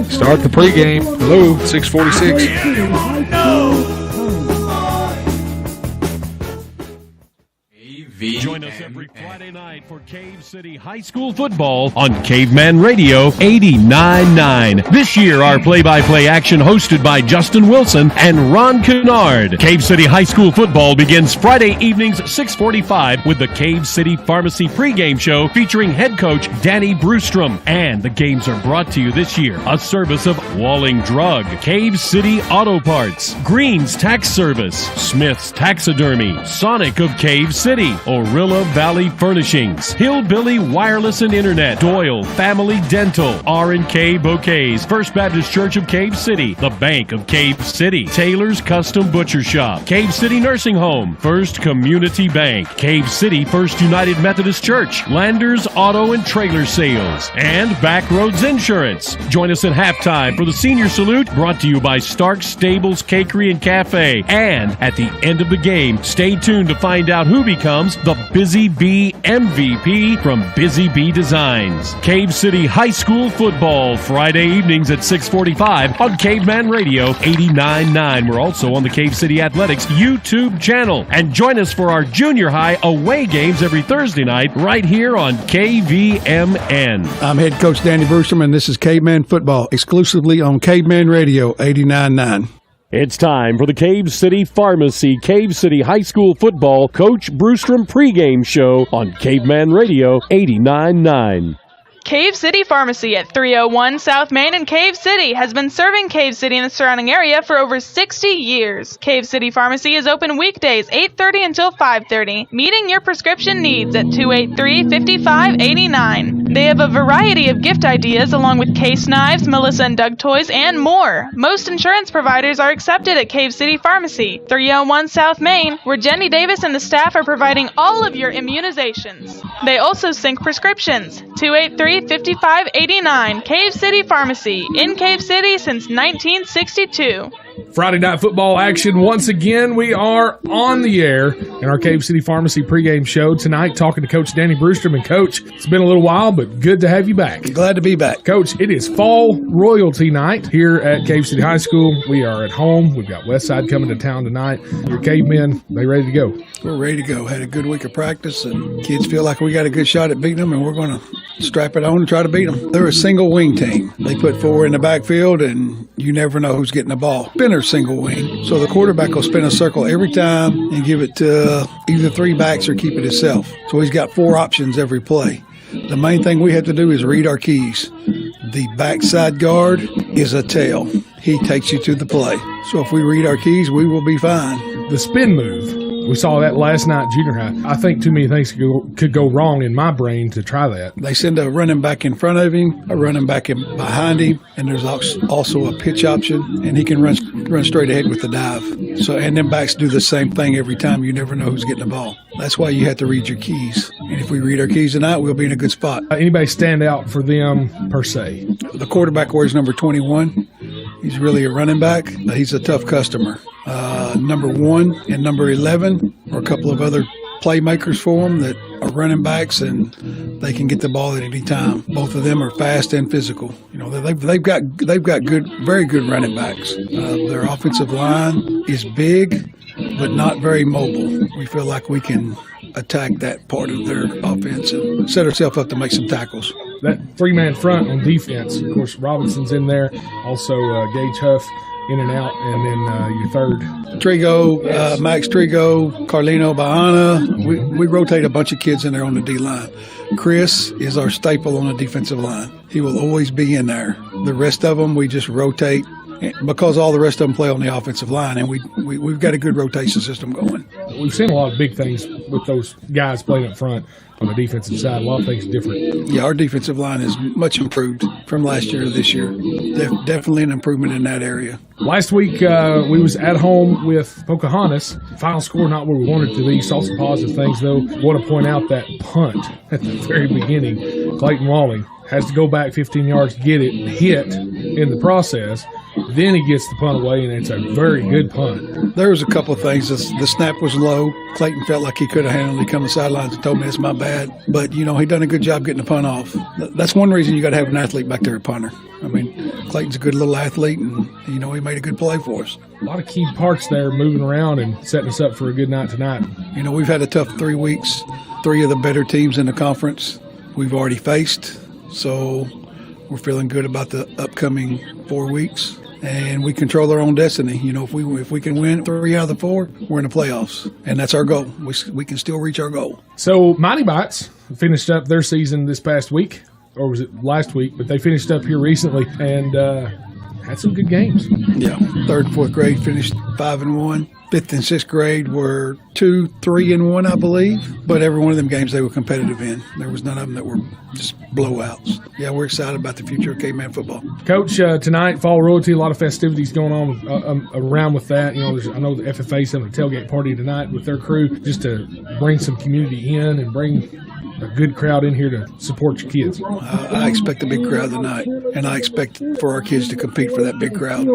Start the pregame. Hello, 6:46. Join us every Friday night for Cave City High School football on Caveman Radio 89.9. This year, our play-by-play action hosted by Justin Wilson and Ron Kennard. Cave City High School football begins Friday evenings 6:45 with the Cave City Pharmacy pregame show featuring head coach Danny Brewstrom. And the games are brought to you this year, a service of Walling Drug, Cave City Auto Parts, Green's Tax Service, Smith's Taxidermy, Sonic of Cave City, Orilla Valley Furnishings, Hillbilly Wireless and Internet, Doyle Family Dental, R&K Bouquets, First Baptist Church of Cave City, the Bank of Cave City, Taylor's Custom Butcher Shop, Cave City Nursing Home, First Community Bank, Cave City First United Methodist Church, Landers Auto and Trailer Sales, and Backroads Insurance. Join us at halftime for the Senior Salute, brought to you by Stark Stables Cakery and Cafe. And at the end of the game, stay tuned to find out who becomes the Busy Bee MVP from Busy Bee Designs. Cave City High School football, Friday evenings at 6:45 on Caveman Radio 89.9. We're also on the Cave City Athletics YouTube channel. And join us for our junior high away games every Thursday night right here on KVMN. I'm head coach Danny Brewstrom, and this is Caveman Football, exclusively on Caveman Radio 89.9. It's time for the Cave City Pharmacy, Cave City High School football Coach Brewstrom pregame show on Caveman Radio 89.9. Cave City Pharmacy at 301 South Main in Cave City has been serving Cave City and the surrounding area for over 60 years. Cave City Pharmacy is open weekdays 8:30 until 5:30, meeting your prescription needs at 283-5589. They have a variety of gift ideas along with case knives, Melissa and Doug toys, and more. Most insurance providers are accepted at Cave City Pharmacy, 301 South Main, where Jenny Davis and the staff are providing all of your immunizations. They also sync prescriptions. 283-5589, Cave City Pharmacy, in Cave City since 1962. Friday night football action once again. We are on the air in our Cave City Pharmacy pregame show tonight, talking to Coach Danny Brewstrom. And Coach, it's been a little while, but good to have you back. Glad to be back. Coach, it is fall royalty night here at Cave City High School. We are at home. We've got Westside coming to town tonight. Your cavemen, they ready to go? We're ready to go. Had a good week of practice, and kids feel like we got a good shot at beating them, and we're going to strap it on and try to beat them. They're a single wing team. They put four in the backfield, and you never know who's getting the ball. Spinner single wing. So the quarterback will spin a circle every time and give it to either three backs or keep it himself. So he's got four options every play. The main thing we have to do is read our keys. The backside guard is a tail. He takes you to the play. So if we read our keys, we will be fine. The spin move. We saw that last night in junior high. I think too many things could go wrong in my brain to try that. They send a running back in front of him, a running back behind him, and there's also a pitch option, and he can run straight ahead with the dive. So, and then backs do the same thing every time. You never know who's getting the ball. That's why you have to read your keys. And if we read our keys tonight, we'll be in a good spot. Anybody stand out for them per se? The quarterback wears number 21. He's really a running back. He's a tough customer. Number 1 and number 11 are a couple of other playmakers for them that are running backs, and they can get the ball at any time. Both of them are fast and physical. You know, they've got good, very good running backs. Their offensive line is big, but not very mobile. We feel like we can attack that part of their offense and set ourselves up to make some tackles. That three-man front on defense, of course, Robinson's in there. Also, Gage Huff in and out, and then your third. Trigo, Max Trigo, Carlino Bahana. We rotate a bunch of kids in there on the D-line. Chris is our staple on the defensive line. He will always be in there. The rest of them, we just rotate because all the rest of them play on the offensive line, and we've got a good rotation system going. We've seen a lot of big things with those guys playing up front on the defensive side. A lot of things different. Yeah, our defensive line is much improved from last year to this year. Definitely an improvement in that area. Last week, we was at home with Pocahontas. Final score not where we wanted it to be. Saw some positive things, though. Want to point out that punt at the very beginning. Clayton Walling has to go back 15 yards to get it, hit in the process. Then he gets the punt away, and it's a very good punt. There was a couple of things. The snap was low. Clayton felt like he could have handled it. He come to the sidelines and told me it's my bad. But, he done a good job getting the punt off. That's one reason you got to have an athlete back there at punter. I mean, Clayton's a good little athlete, and, he made a good play for us. A lot of key parts there moving around and setting us up for a good night tonight. We've had a tough 3 weeks. 3 of the better teams in the conference we've already faced. So we're feeling good about the upcoming 4 weeks. And we control our own destiny. If we can win 3 out of the 4, we're in the playoffs. And that's our goal. We can still reach our goal. So Mighty Bites finished up their season this past week. Or was it last week? But they finished up here recently and had some good games. Yeah, 3rd and 4th grade finished 5-1. 5th and 6th grade were 2, 3-1, I believe. But every one of them games they were competitive in. There was none of them that were just blowouts. Yeah, we're excited about the future of Caveman football. Coach, tonight, Fall Royalty, a lot of festivities going on around with that. I know the FFA's having a tailgate party tonight with their crew just to bring some community in and bring a good crowd in here to support your kids. I expect a big crowd tonight, and I expect for our kids to compete for that big crowd,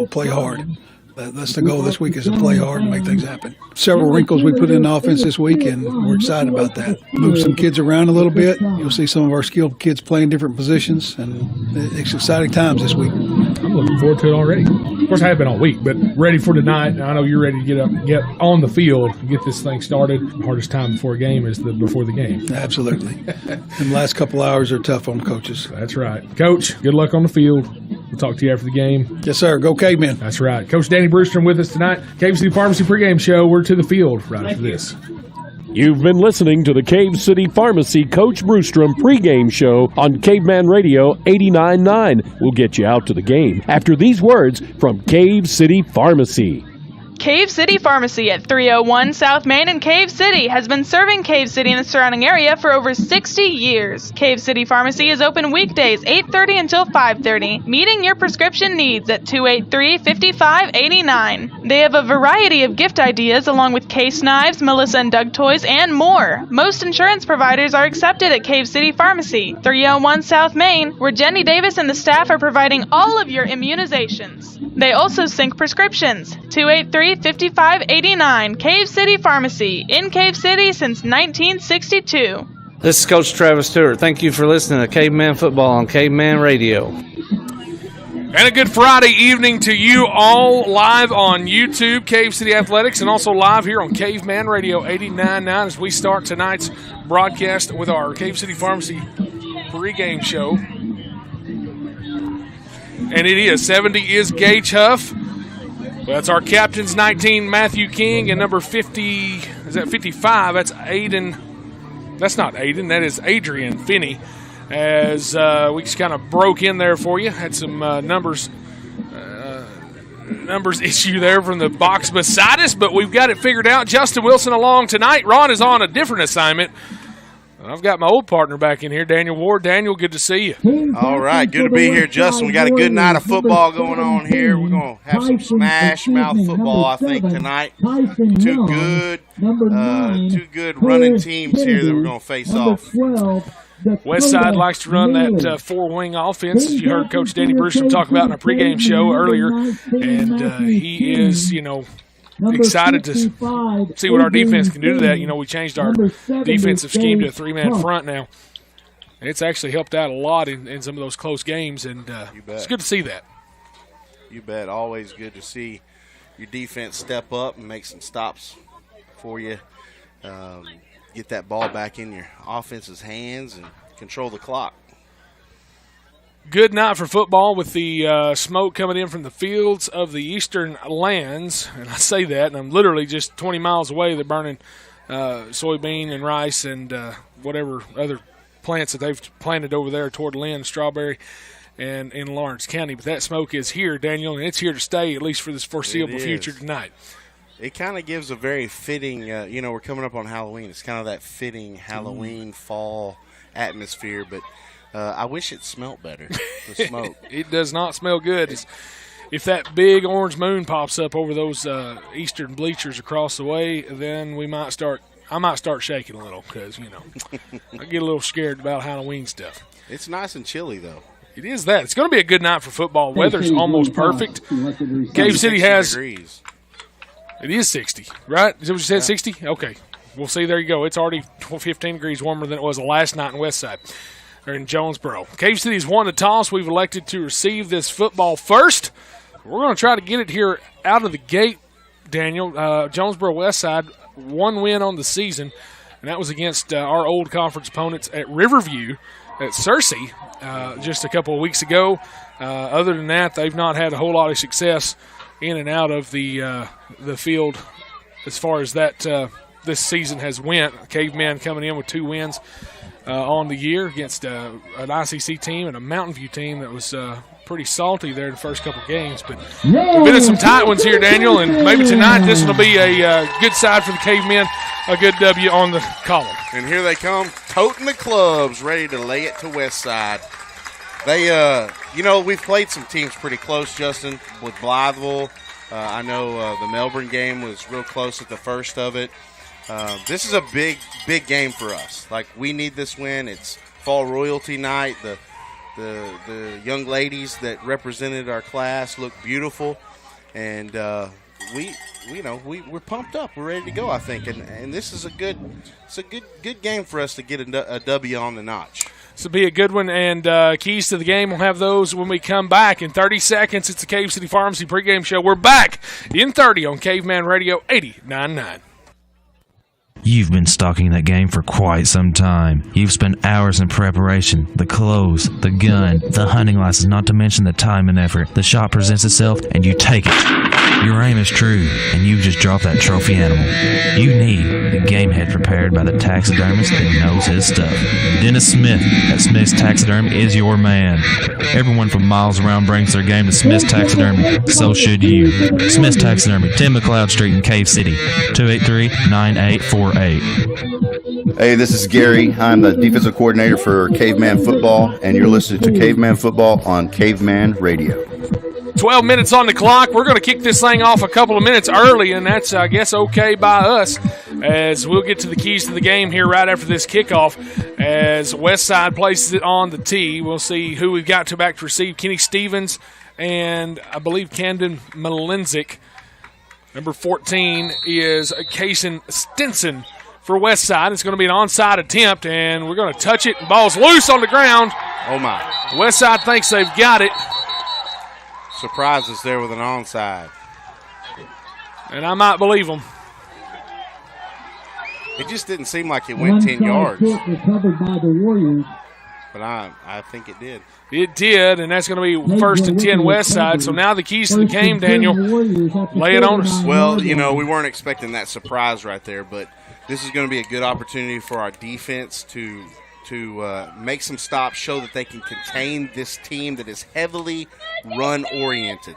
play hard. That's the goal this week, is to play hard and make things happen. Several wrinkles we put in the offense this week, and we're excited about that. Move some kids around a little bit. You'll see some of our skilled kids playing different positions, and it's exciting times this week. I'm looking forward to it already. Of course, I have been all week, but ready for tonight. I know you're ready to get on the field, get this thing started. The hardest time before a game is before the game. Absolutely. The last couple hours are tough on coaches. That's right. Coach, good luck on the field. We'll talk to you after the game. Yes, sir. Go Cavemen. That's right. Coach Danny Brewster with us tonight. Cave City Pharmacy pregame show. We're to the field right after this. You've been listening to the Cave City Pharmacy Coach Brewstrom pregame show on Caveman Radio 89.9. We'll get you out to the game after these words from Cave City Pharmacy. Cave City Pharmacy at 301 South Main in Cave City has been serving Cave City and the surrounding area for over 60 years. Cave City Pharmacy is open weekdays 8:30 until 5:30, meeting your prescription needs at 283-5589. They have a variety of gift ideas along with case knives, Melissa and Doug toys, and more. Most insurance providers are accepted at Cave City Pharmacy, 301 South Main, where Jenny Davis and the staff are providing all of your immunizations. They also sync prescriptions. 283-5589, Cave City Pharmacy, in Cave City since 1962. This is Coach Travis Stewart. Thank you for listening to Caveman Football on Caveman Radio. And a good Friday evening to you all, live on YouTube, Cave City Athletics, and also live here on Caveman Radio 89.9 as we start tonight's broadcast with our Cave City Pharmacy pregame show. And it is 70 is Gage Huff. That's our captains, 19 Matthew King, and number 50, is that 55? That's Aiden. That's not Aiden, that is Adrian Finney. As we just kind of broke in there for you, had some numbers issue there from the box beside us, but we've got it figured out. Justin Wilson along tonight. Ron is on a different assignment. I've got my old partner back in here, Daniel Ward. Daniel, good to see you. All right, good to be here, Justin. We got a good night of football going on here. We're going to have some smash-mouth football, I think, tonight. Two good running teams here that we're going to face off. Westside likes to run that four-wing offense, as you heard Coach Danny Brewster talk about in our pregame show earlier. And he is, excited to see what our defense can do to that. We changed our defensive scheme to a three-man front now. It's actually helped out a lot in some of those close games, and it's good to see that. You bet. Always good to see your defense step up and make some stops for you. Get that ball back in your offense's hands and control the clock. Good night for football with the smoke coming in from the fields of the eastern lands. And I say that, and I'm literally just 20 miles away. They're burning soybean and rice and whatever other plants that they've planted over there toward Lynn, Strawberry, and in Lawrence County. But that smoke is here, Daniel, and it's here to stay, at least for this foreseeable future tonight. It kind of gives a very fitting, we're coming up on Halloween. It's kind of that fitting Halloween fall atmosphere, but I wish it smelled better, the smoke. It does not smell good. If that big orange moon pops up over those eastern bleachers across the way, then I might start shaking a little because, I get a little scared about Halloween stuff. It's nice and chilly, though. It is that. It's going to be a good night for football. Weather's almost perfect. Cave City has degrees. It is 60, right? Is that what you said, 60? Okay. We'll see. There you go. It's already 15 degrees warmer than it was last night in Westside or in Jonesboro. Cave City's won the toss. We've elected to receive this football first. We're going to try to get it here out of the gate, Daniel. Jonesboro Westside, 1 win on the season, and that was against our old conference opponents at Riverview at Searcy just a couple of weeks ago. Other than that, they've not had a whole lot of success in and out of the field as far as that this season has went. Caveman coming in with 2 wins on the year against an ICC team and a Mountain View team that was pretty salty there in the first couple games. But we've been in some tight ones here, Daniel, and maybe tonight this will be a good side for the Cavemen, a good W on the column. And here they come, toting the clubs, ready to lay it to Westside. They, we've played some teams pretty close, Justin, with Blytheville. I know the Melbourne game was real close at the first of it. This is a big, big game for us. Like, we need this win. It's fall royalty night. The young ladies that represented our class look beautiful, and we're pumped up. We're ready to go, I think, and this is a good game for us to get a W on the notch. This will be a good one, and keys to the game, we'll have those when we come back. In 30 seconds, it's the Cave City Pharmacy pregame show. We're back in 30 on Caveman Radio 89.9. You've been stalking that game for quite some time. You've spent hours in preparation, the clothes, the gun, the hunting license, not to mention the time and effort. The shot presents itself, and you take it. Your aim is true, and you've just dropped that trophy animal. You need the game head prepared by the taxidermist that knows his stuff. Dennis Smith at Smith's Taxidermy is your man. Everyone from miles around brings their game to Smith's Taxidermy. So should you. Smith's Taxidermy, 10 McLeod Street in Cave City, 283-9848. Hey, this is Gary. I'm the defensive coordinator for Caveman Football, and you're listening to Caveman Football on Caveman Radio. 12 minutes on the clock. We're going to kick this thing off a couple of minutes early, and that's, I guess, okay by us, as we'll get to the keys to the game here right after this kickoff. As Westside places it on the tee, we'll see who we've got back to receive. Kenny Stevens and, I believe, Camden Malinzik. Number 14 is Kaysen Stinson for Westside. It's going to be an onside attempt, and we're going to touch it. Ball's loose on the ground. Oh, my. Westside thinks they've got it. Surprised us there with an onside. And I might believe them. It just didn't seem like it went 10 yards. Recovered by the Warriors. But I think it did. It did, and that's going to be 1st and 10 Westside. So now the keys to the game, Daniel. Lay it on us. Well, we weren't expecting that surprise right there, but this is going to be a good opportunity for our defense to make some stops, show that they can contain this team that is heavily run-oriented.